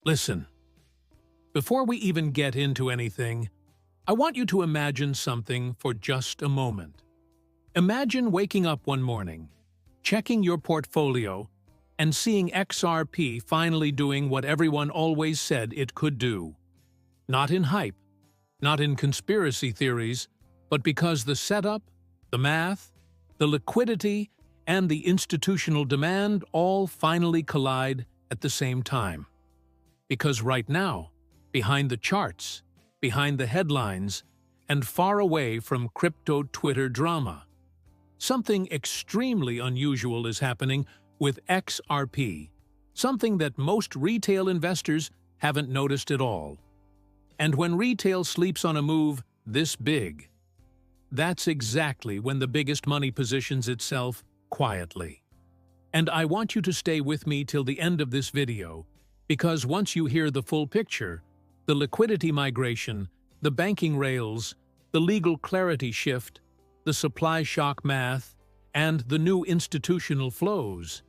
Listen, before we even get into anything, I want you to imagine something for just a moment. Imagine waking up one morning, checking your portfolio, and seeing XRP finally doing what everyone always said it could do. Not in hype, not in conspiracy theories, but because the setup, the math, the liquidity, and the institutional demand all finally collide at the same time. Because right now, behind the charts, behind the headlines, and far away from crypto Twitter drama, something extremely unusual is happening with XRP, something that most retail investors haven't noticed at all. And when retail sleeps on a move this big, that's exactly when the biggest money positions itself quietly. And I want you to stay with me till the end of this video, because once you hear the full picture, the liquidity migration, the banking rails, the legal clarity shift, the supply shock math, and the new institutional flows,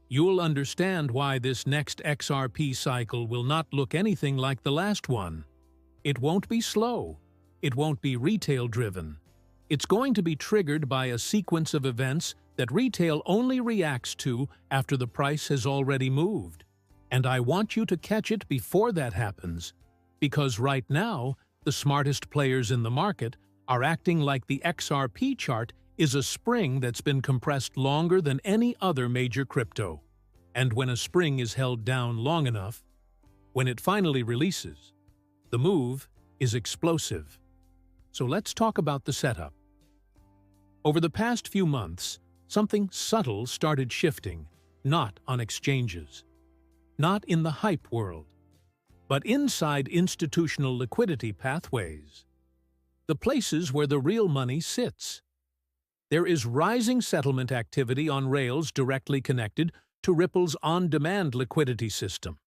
you'll understand why this next XRP cycle will not look anything like the last one. It won't be slow. It won't be retail-driven. It's going to be triggered by a sequence of events that retail only reacts to after the price has already moved. And I want you to catch it before that happens, because right now, the smartest players in the market are acting like the XRP chart is a spring that's been compressed longer than any other major crypto. And when a spring is held down long enough, when it finally releases, the move is explosive. So let's talk about the setup. Over the past few months, something subtle started shifting, not on exchanges, not in the hype world, but inside institutional liquidity pathways, the places where the real money sits. There is rising settlement activity on rails directly connected to Ripple's on-demand liquidity system.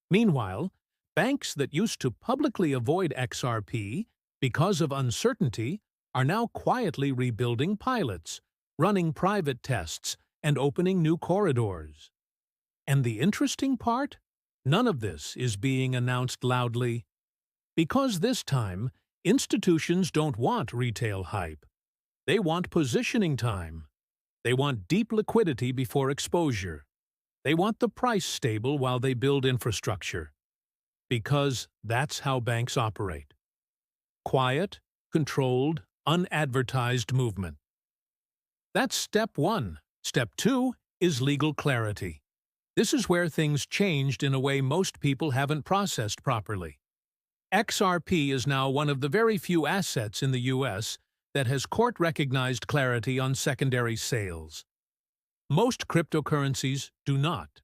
Meanwhile, banks that used to publicly avoid XRP because of uncertainty are now quietly rebuilding pilots, running private tests, and opening new corridors. And the interesting part? None of this is being announced loudly. Because this time, institutions don't want retail hype. They want positioning time. They want deep liquidity before exposure. They want the price stable while they build infrastructure. Because that's how banks operate. Quiet, controlled, unadvertised movement. That's step one. Step two is legal clarity. This is where things changed in a way most people haven't processed properly. XRP is now one of the very few assets in the US that has court-recognized clarity on secondary sales. Most cryptocurrencies do not.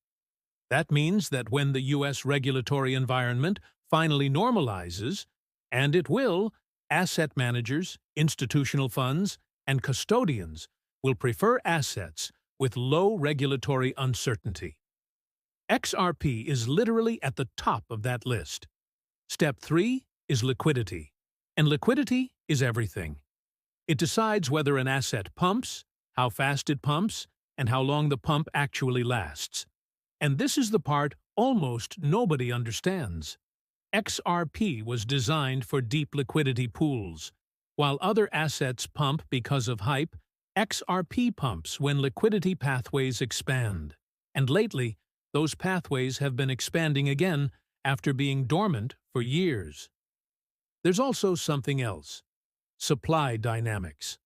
That means that when the US regulatory environment finally normalizes, and it will, asset managers, institutional funds, and custodians will prefer assets with low regulatory uncertainty. XRP is literally at the top of that list. Step 3 is liquidity. And liquidity is everything. It decides whether an asset pumps, how fast it pumps, and how long the pump actually lasts. And this is the part almost nobody understands. XRP was designed for deep liquidity pools. While other assets pump because of hype, XRP pumps when liquidity pathways expand. And lately, those pathways have been expanding again after being dormant for years. There's also something else: supply dynamics.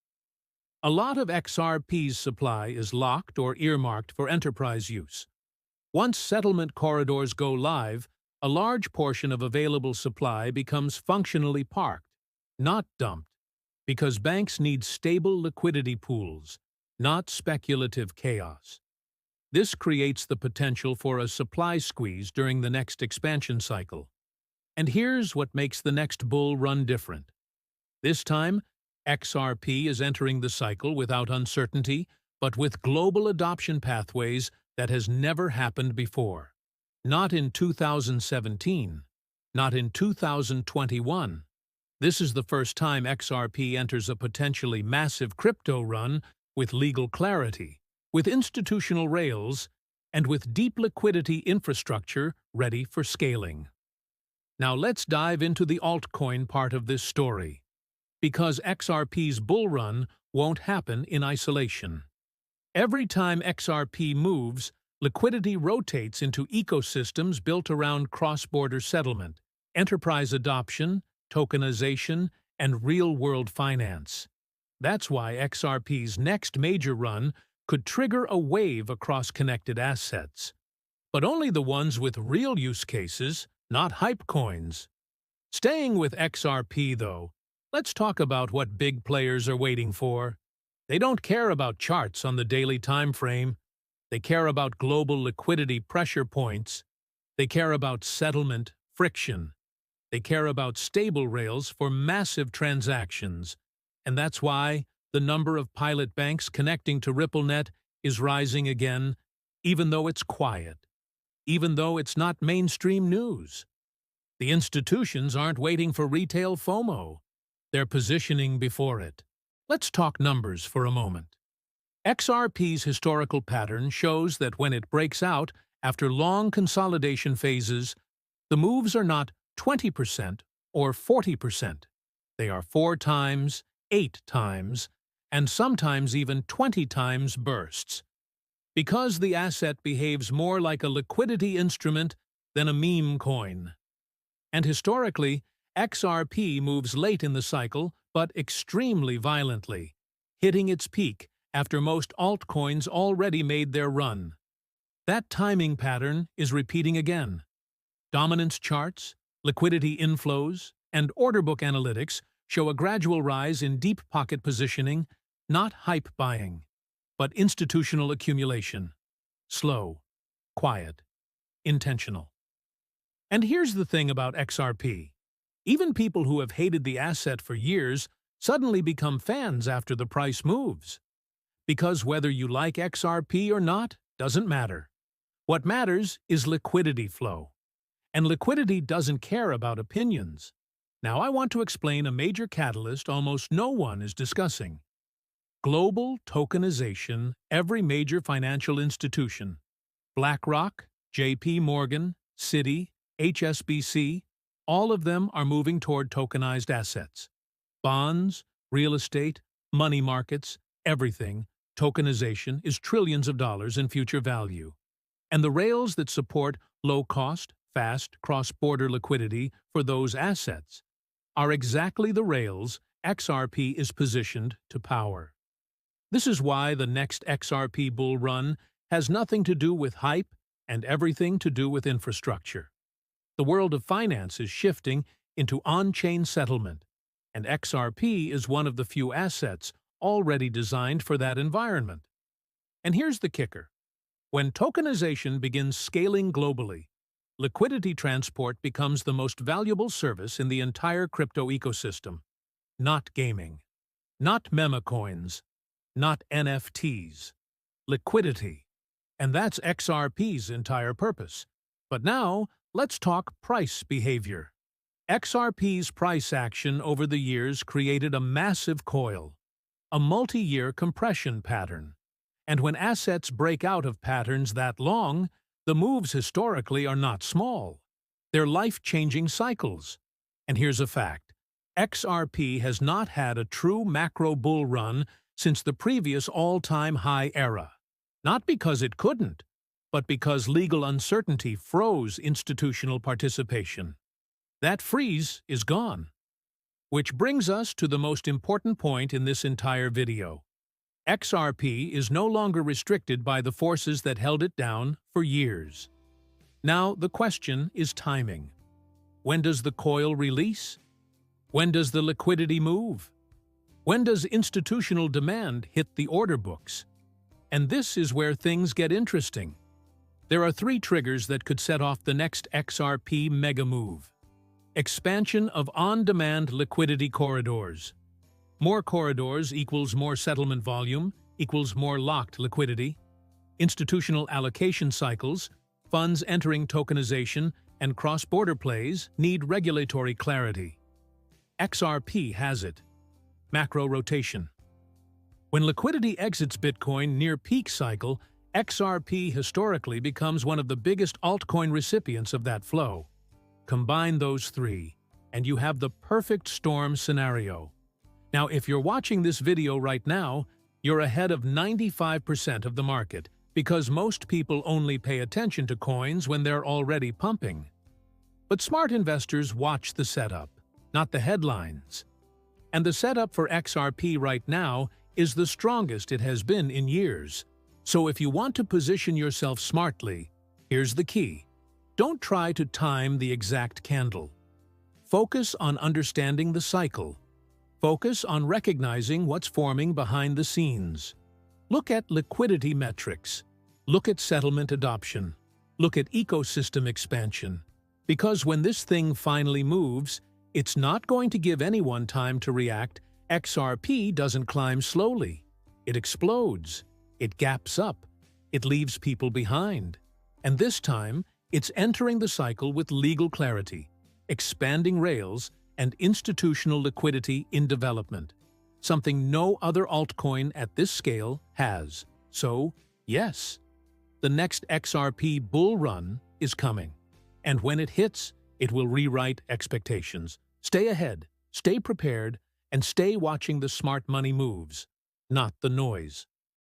A lot of XRP's supply is locked or earmarked for enterprise use. Once settlement corridors go live, a large portion of available supply becomes functionally parked, not dumped, because banks need stable liquidity pools, not speculative chaos. This creates the potential for a supply squeeze during the next expansion cycle. And here's what makes the next bull run different. This time, XRP is entering the cycle without uncertainty, but with global adoption pathways that has never happened before. Not in 2017, not in 2021. This is the first time XRP enters a potentially massive crypto run with legal clarity, with institutional rails, and with deep liquidity infrastructure ready for scaling. Now let's dive into the altcoin part of this story, because XRP's bull run won't happen in isolation. Every time XRP moves, liquidity rotates into ecosystems built around cross-border settlement, enterprise adoption, tokenization, and real-world finance. That's why XRP's next major run could trigger a wave across connected assets. But only the ones with real use cases, not hype coins. Staying with XRP, though, let's talk about what big players are waiting for. They don't care about charts on the daily time frame. They care about global liquidity pressure points. They care about settlement friction. They care about stable rails for massive transactions. And that's why the number of pilot banks connecting to RippleNet is rising again, even though it's quiet, even though it's not mainstream news. The institutions aren't waiting for retail FOMO. They're positioning before it. Let's talk numbers for a moment. XRP's historical pattern shows that when it breaks out after long consolidation phases, the moves are not 20% or 40%. They are 4 times, 8 times, and sometimes even 20 times bursts. Because the asset behaves more like a liquidity instrument than a meme coin. And historically, XRP moves late in the cycle, but extremely violently, hitting its peak after most altcoins already made their run. That timing pattern is repeating again. Dominance charts, liquidity inflows, and order book analytics show a gradual rise in deep pocket positioning, not hype buying, but institutional accumulation. Slow, quiet, intentional. And here's the thing about XRP. Even people who have hated the asset for years suddenly become fans after the price moves. Because whether you like XRP or not doesn't matter. What matters is liquidity flow. And liquidity doesn't care about opinions. Now I want to explain a major catalyst almost no one is discussing. Global tokenization. Every major financial institution, BlackRock, JP Morgan, Citi, HSBC, all of them are moving toward tokenized assets. Bonds, real estate, money markets, everything, tokenization is trillions of dollars in future value. And the rails that support low-cost, fast, cross-border liquidity for those assets are exactly the rails XRP is positioned to power. This is why the next XRP bull run has nothing to do with hype and everything to do with infrastructure. The world of finance is shifting into on-chain settlement, and XRP is one of the few assets already designed for that environment. And here's the kicker. When tokenization begins scaling globally, liquidity transport becomes the most valuable service in the entire crypto ecosystem. Not gaming, not meme coins, not NFTs. Liquidity. And that's XRP's entire purpose. But now, let's talk price behavior. XRP's price action over the years created a massive coil, a multi-year compression pattern. And when assets break out of patterns that long, the moves historically are not small. They're life-changing cycles. And here's a fact. XRP has not had a true macro bull run since the previous all-time high era. Not because it couldn't, but because legal uncertainty froze institutional participation. That freeze is gone. Which brings us to the most important point in this entire video. XRP is no longer restricted by the forces that held it down for years. Now the question is timing. When does the coil release? When does the liquidity move? When does institutional demand hit the order books? And this is where things get interesting. There are 3 triggers that could set off the next XRP mega move. Expansion of on-demand liquidity corridors. More corridors equals more settlement volume, equals more locked liquidity. Institutional allocation cycles, funds entering tokenization, and cross-border plays need regulatory clarity. XRP has it. Macro rotation. When liquidity exits Bitcoin near peak cycle, XRP historically becomes one of the biggest altcoin recipients of that flow. Combine those three, and you have the perfect storm scenario. Now, if you're watching this video right now, you're ahead of 95% of the market, because most people only pay attention to coins when they're already pumping. But smart investors watch the setup, not the headlines. And the setup for XRP right now is the strongest it has been in years. So if you want to position yourself smartly, here's the key. Don't try to time the exact candle. Focus on understanding the cycle. Focus on recognizing what's forming behind the scenes. Look at liquidity metrics. Look at settlement adoption. Look at ecosystem expansion. Because when this thing finally moves, it's not going to give anyone time to react. XRP doesn't climb slowly. It explodes. It gaps up. It leaves people behind. And this time, it's entering the cycle with legal clarity, expanding rails, and institutional liquidity in development, something no other altcoin at this scale has. So, yes, the next XRP bull run is coming. And when it hits, it will rewrite expectations. Stay ahead, stay prepared, and stay watching the smart money moves, not the noise.